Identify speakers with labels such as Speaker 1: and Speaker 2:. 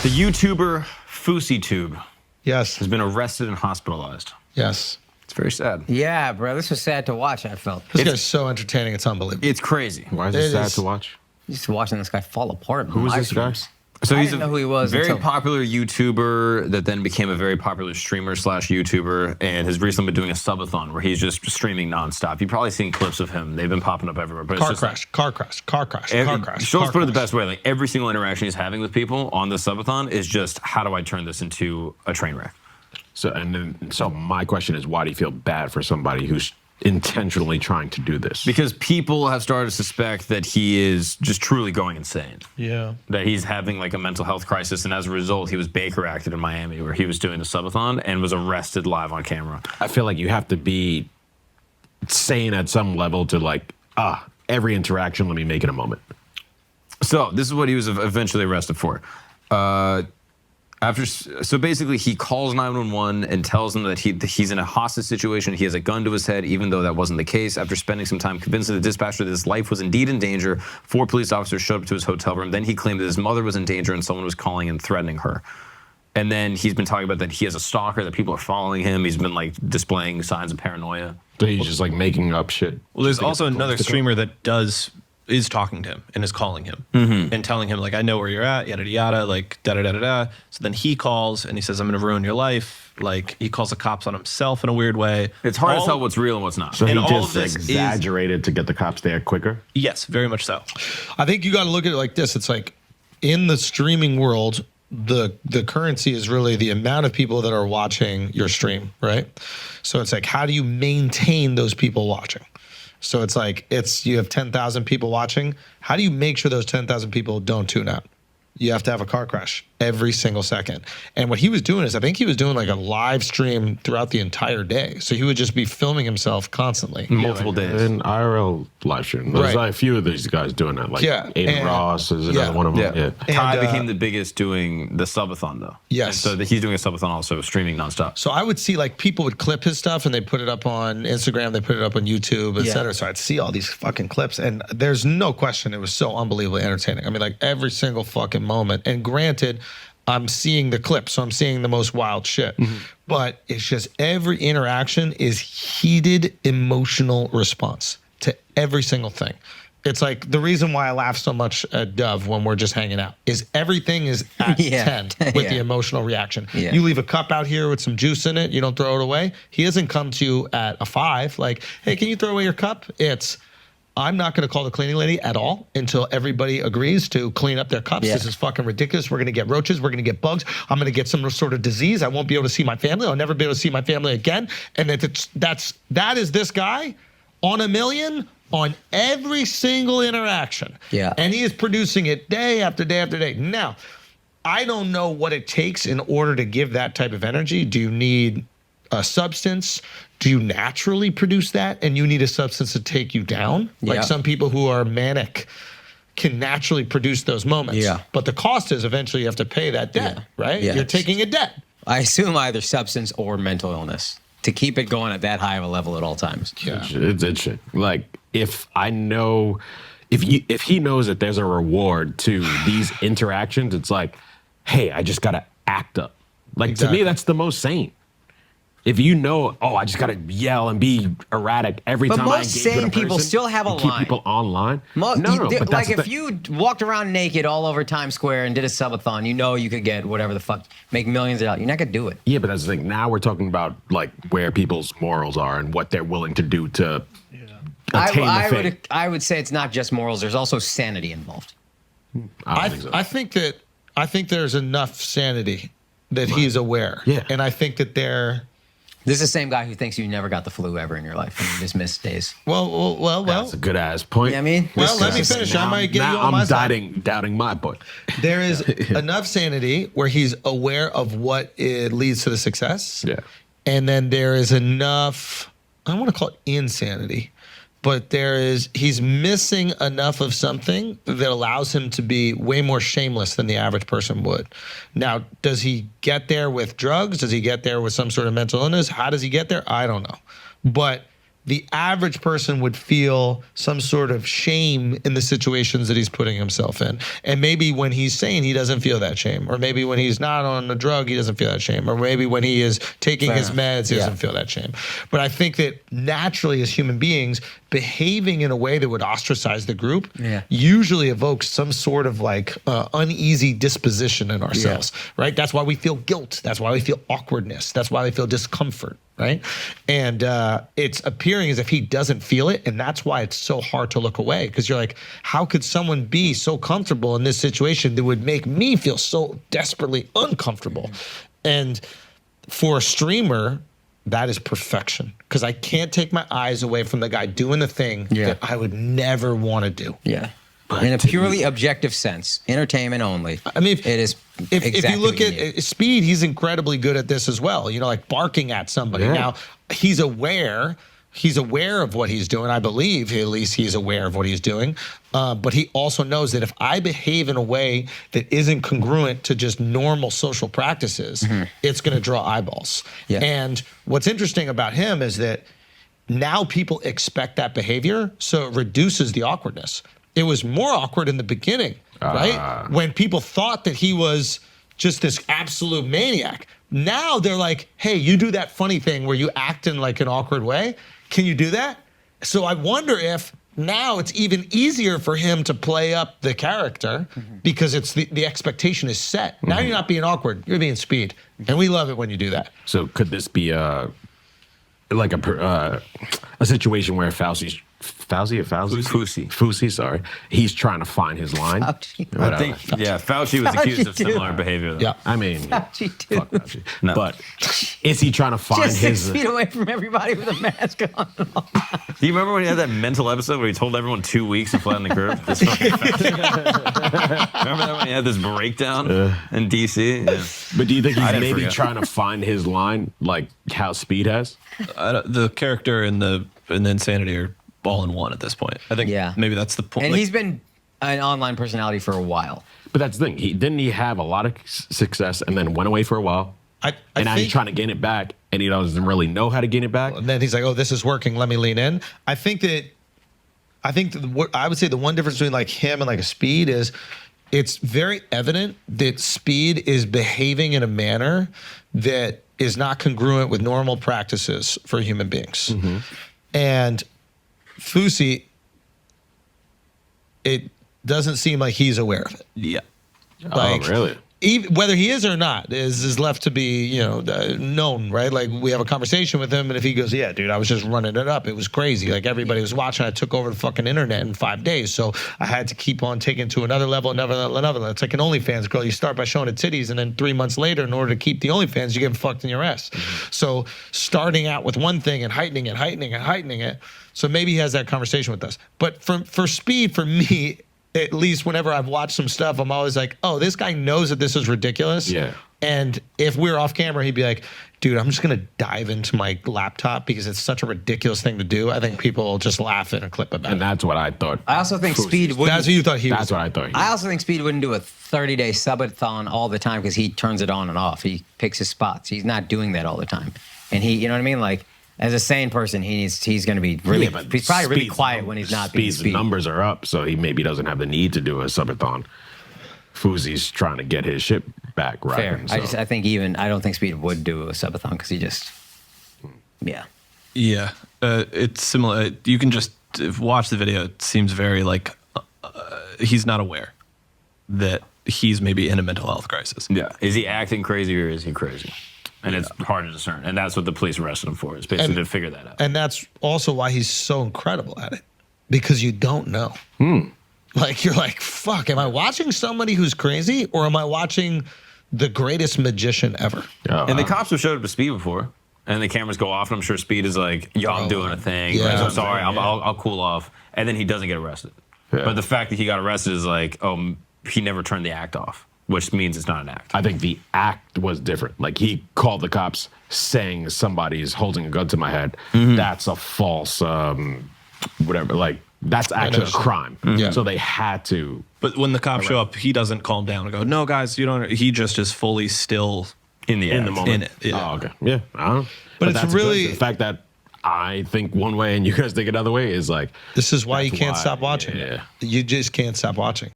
Speaker 1: The YouTuber Fousey Tube
Speaker 2: Yes.
Speaker 1: has been arrested and hospitalized.
Speaker 2: Yes.
Speaker 1: It's very sad.
Speaker 3: Yeah, bro, this was sad to watch, I felt.
Speaker 2: This guy's so entertaining, it's unbelievable.
Speaker 1: It's crazy.
Speaker 4: Why is it sad to watch?
Speaker 3: Just watching this guy fall apart.
Speaker 4: Who is this guy?
Speaker 1: So
Speaker 3: I
Speaker 1: he's
Speaker 3: didn't know who he was
Speaker 1: very
Speaker 3: until-
Speaker 1: popular YouTuber that then became a very popular streamer slash YouTuber and has recently been doing a subathon where he's just streaming nonstop. You've probably seen clips of him. They've been popping up everywhere. But
Speaker 2: Car crash.
Speaker 1: Schulz put it the best way. Like every single interaction he's having with people on the subathon is just, how do I turn this into a train wreck?
Speaker 4: So my question is, why do you feel bad for somebody who's intentionally trying to do this?
Speaker 1: Because people have started to suspect that he is just truly going insane.
Speaker 2: Yeah.
Speaker 1: That he's having like a mental health crisis, and as a result, he was Baker acted in Miami where he was doing a subathon and was arrested live on camera.
Speaker 4: I feel like you have to be sane at some level to like, every interaction, let me make it a moment.
Speaker 1: So this is what he was eventually arrested for. So basically, he calls 911 and tells them that he's in a hostage situation. He has a gun to his head, even though that wasn't the case. After spending some time convincing the dispatcher that his life was indeed in danger, 4 police officers showed up to his hotel room. Then he claimed that his mother was in danger and someone was calling and threatening her. And then he's been talking about that he has a stalker, that people are following him. He's been like displaying signs of paranoia.
Speaker 4: So he's just like making up shit.
Speaker 5: Well, there's also another streamer that is talking to him and is calling him and telling him like, I know where you're at, yada yada, like da da da da da. So then he calls and he says, I'm gonna ruin your life. Like he calls the cops on himself in a weird way.
Speaker 1: It's hard to tell what's real and what's not.
Speaker 4: So he
Speaker 5: And all
Speaker 4: just
Speaker 5: of this
Speaker 4: exaggerated to get the cops there quicker?
Speaker 5: Yes, very much so.
Speaker 2: I think you got to look at it like this. It's like in the streaming world, the currency is really the amount of people that are watching your stream, right? So it's like, how do you maintain those people watching? So it's like, you have 10,000 people watching. How do you make sure those 10,000 people don't tune out? You have to have a car crash every single second. And what he was doing is, I think he was doing like a live stream throughout the entire day. So he would just be filming himself constantly.
Speaker 1: Multiple days.
Speaker 4: In IRL live stream. There's
Speaker 2: Right.
Speaker 4: like a few of these guys doing that. Like Aiden Ross is another one of them. Yeah.
Speaker 1: Ty became the biggest doing the subathon though.
Speaker 2: Yes.
Speaker 1: And so he's doing a subathon also, streaming nonstop.
Speaker 2: So I would see like people would clip his stuff and they put it up on Instagram, they put it up on YouTube, et cetera. So I'd see all these fucking clips and there's no question it was so unbelievably entertaining. I mean, like every single fucking moment. And granted, I'm seeing the clips, so I'm seeing the most wild shit. But it's just every interaction is heated emotional response to every single thing. It's like the reason why I laugh so much at Dove when we're just hanging out is everything is at 10 with the emotional reaction. You leave a cup out here with some juice in it, you don't throw it away. He doesn't come to you at a 5 like, hey, can you throw away your cup? It's, I'm not going to call the cleaning lady at all until everybody agrees to clean up their cups. This is fucking ridiculous. We're going to get roaches. We're going to get bugs. I'm going to get some sort of disease. I won't be able to see my family. I'll never be able to see my family again. And that is this guy on a million on every single interaction.
Speaker 3: Yeah.
Speaker 2: And he is producing it day after day after day. Now, I don't know what it takes in order to give that type of energy. Do you need a substance? Do you naturally produce that and you need a substance to take you down? Like some people who are manic can naturally produce those moments. But the cost is eventually you have to pay that debt, right? You're taking a debt.
Speaker 3: I assume either substance or mental illness to keep it going at that high of a level at all times.
Speaker 4: It's shit. Like if I know, if he knows that there's a reward to these interactions, it's like, hey, I just gotta act up. Like to me, that's the most sane. If you know, I just gotta yell and be erratic every time I engage with a person.
Speaker 3: But most sane people still have a line.
Speaker 4: Keep people online.
Speaker 3: No,
Speaker 4: but
Speaker 3: like if you walked around naked all over Times Square and did a subathon, you know you could get whatever the fuck, make millions of dollars. You're not gonna do it.
Speaker 4: Yeah, but that's the thing. Now we're talking about like where people's morals are and what they're willing to do to attain the fame.
Speaker 3: I would say it's not just morals. There's also sanity involved.
Speaker 4: I don't think so.
Speaker 2: I think there's enough sanity that he's aware.
Speaker 4: Yeah.
Speaker 2: And I think that
Speaker 3: This is the same guy who thinks you never got the flu ever in your life and you just missed days.
Speaker 2: Well.
Speaker 4: That's a good ass point.
Speaker 3: You know what I mean?
Speaker 2: Well, let me finish. I might get you on my side.
Speaker 4: Doubting my point.
Speaker 2: There is enough sanity where he's aware of what it leads to the success.
Speaker 4: Yeah.
Speaker 2: And then there is enough, I don't want to call it insanity, but he's missing enough of something that allows him to be way more shameless than the average person would. Now, does he get there with drugs? Does he get there with some sort of mental illness? How does he get there? I don't know. But the average person would feel some sort of shame in the situations that he's putting himself in. And maybe when he's sane, he doesn't feel that shame. Or maybe when he's not on a drug, he doesn't feel that shame. Or maybe when he is taking his meds, he doesn't feel that shame. But I think that naturally as human beings, behaving in a way that would ostracize the group usually evokes some sort of like uneasy disposition in ourselves, right? That's why we feel guilt. That's why we feel awkwardness. That's why we feel discomfort, right? And it's appearing as if he doesn't feel it. And that's why it's so hard to look away, because you're like, how could someone be so comfortable in this situation that would make me feel so desperately uncomfortable? And for a streamer, that is perfection, because I can't take my eyes away from the guy doing the thing that I would never want to do.
Speaker 3: Yeah. In a purely objective sense, entertainment only.
Speaker 2: I mean,
Speaker 3: it is.
Speaker 2: If you look at Speed, he's incredibly good at this as well. You know, like barking at somebody. Now, he's aware of what he's doing. I believe at least he's aware of what he's doing. But he also knows that if I behave in a way that isn't congruent to just normal social practices, it's going to draw eyeballs. Yeah. And what's interesting about him is that now people expect that behavior, so it reduces the awkwardness. It was more awkward in the beginning, right? When people thought that he was just this absolute maniac. Now they're like, hey, you do that funny thing where you act in like an awkward way. Can you do that? So I wonder if now it's even easier for him to play up the character because it's the expectation is set. Now you're not being awkward, you're being Speed. And we love it when you do that.
Speaker 4: So could this be like a situation where Fousey, sorry, he's trying to find his line.
Speaker 1: Fauci. I think, Fauci was accused of similar behavior. Though.
Speaker 2: Yeah,
Speaker 4: I mean,
Speaker 3: Fauci too.
Speaker 4: fuck Fauci. No. But is he trying to find
Speaker 3: Just
Speaker 4: his?
Speaker 3: 6 feet away from everybody with a mask on.
Speaker 1: Do you remember when he had that mental episode where he told everyone 2 weeks to flatten the curve? This remember that when he had this breakdown in DC? Yeah.
Speaker 4: But do you think he's maybe
Speaker 1: forget.
Speaker 4: trying to find his line like how Speed has?
Speaker 5: The character and the insanity are all in one at this point. I think maybe that's the point.
Speaker 3: And he's been an online personality for a while.
Speaker 4: But that's the thing. Didn't he have a lot of success and then went away for a while?
Speaker 2: I
Speaker 4: and now
Speaker 2: think,
Speaker 4: he's trying to gain it back, and he doesn't really know how to gain it back.
Speaker 2: and then he's like, oh, this is working, let me lean in. I think what I would say the one difference between like him and like a Speed is it's very evident that Speed is behaving in a manner that is not congruent with normal practices for human beings. And Fousey, it doesn't seem like he's aware of it.
Speaker 5: Yeah.
Speaker 2: Like,
Speaker 4: oh, really?
Speaker 2: Even, whether he is or not is left to be, known, right? Like we have a conversation with him, and if he goes, yeah, dude, I was just running it up. It was crazy. Like everybody was watching. I took over the fucking internet in 5 days. So I had to keep on taking it to another level, another level. It's like an OnlyFans girl. You start by showing her titties, and then 3 months later, in order to keep the OnlyFans, you get fucked in your ass. So starting out with one thing and heightening it. So maybe he has that conversation with us. But for Speed, for me, at least whenever I've watched some stuff, I'm always like, oh, this guy knows that this is ridiculous.
Speaker 4: Yeah.
Speaker 2: And if we're off camera, he'd be like, dude, I'm just going to dive into my laptop because it's such a ridiculous thing to do. I think people will just laugh at a clip about
Speaker 4: And
Speaker 2: it.
Speaker 4: that's what I thought.
Speaker 3: I also think Speed wouldn't.
Speaker 2: That's what you thought he was.
Speaker 4: That's what I thought.
Speaker 3: I also think Speed wouldn't do a 30-day subathon all the time because he turns it on and off. He picks his spots. He's not doing that all the time. And he, you know what I mean? Like, as a sane person, he's going to be really, he's probably really quiet when he's not being
Speaker 4: Speed's
Speaker 3: Speed.
Speaker 4: numbers are up, so he maybe doesn't have the need to do a subathon. Fousey's trying to get his shit back right.
Speaker 3: Fair.
Speaker 4: So.
Speaker 3: I don't think Speed would do a subathon because he just,
Speaker 5: Yeah. It's similar. You can just watch the video. It seems very like he's not aware that he's maybe in a mental health crisis.
Speaker 1: Yeah. Is he acting crazy or is he crazy? And it's hard to discern. And that's what the police arrested him for, is basically to figure that out.
Speaker 2: And that's also why he's so incredible at it, because you don't know. Like, you're like, fuck, am I watching somebody who's crazy, or am I watching the greatest magician ever?
Speaker 1: And the cops have showed up to Speed before, and the cameras go off, and I'm sure Speed is like, yo, I'm doing a thing.
Speaker 2: Yeah.
Speaker 1: Like, I'm sorry, I'll cool off. And then he doesn't get arrested.
Speaker 4: Yeah.
Speaker 1: But the fact that he got arrested is like, oh, he never turned the act off, which means it's not an act.
Speaker 4: I think the act was different. Like, he called the cops saying somebody's holding a gun to my head. That's a false, whatever. Like, that's actually a crime.
Speaker 2: Yeah.
Speaker 4: So they had to.
Speaker 5: But when the cops show up, he doesn't calm down and go, no, guys, you don't. He just is fully still
Speaker 1: In the
Speaker 4: In
Speaker 1: act.
Speaker 4: the moment.
Speaker 5: in it. Yeah.
Speaker 4: Oh, okay. Yeah. I don't know.
Speaker 2: But it's
Speaker 4: that's
Speaker 2: really-
Speaker 4: good. The fact that I think one way and you guys think another way is like
Speaker 2: This is why you
Speaker 4: that's
Speaker 2: can't
Speaker 4: why,
Speaker 2: stop watching.
Speaker 4: yeah.
Speaker 2: You just can't stop watching.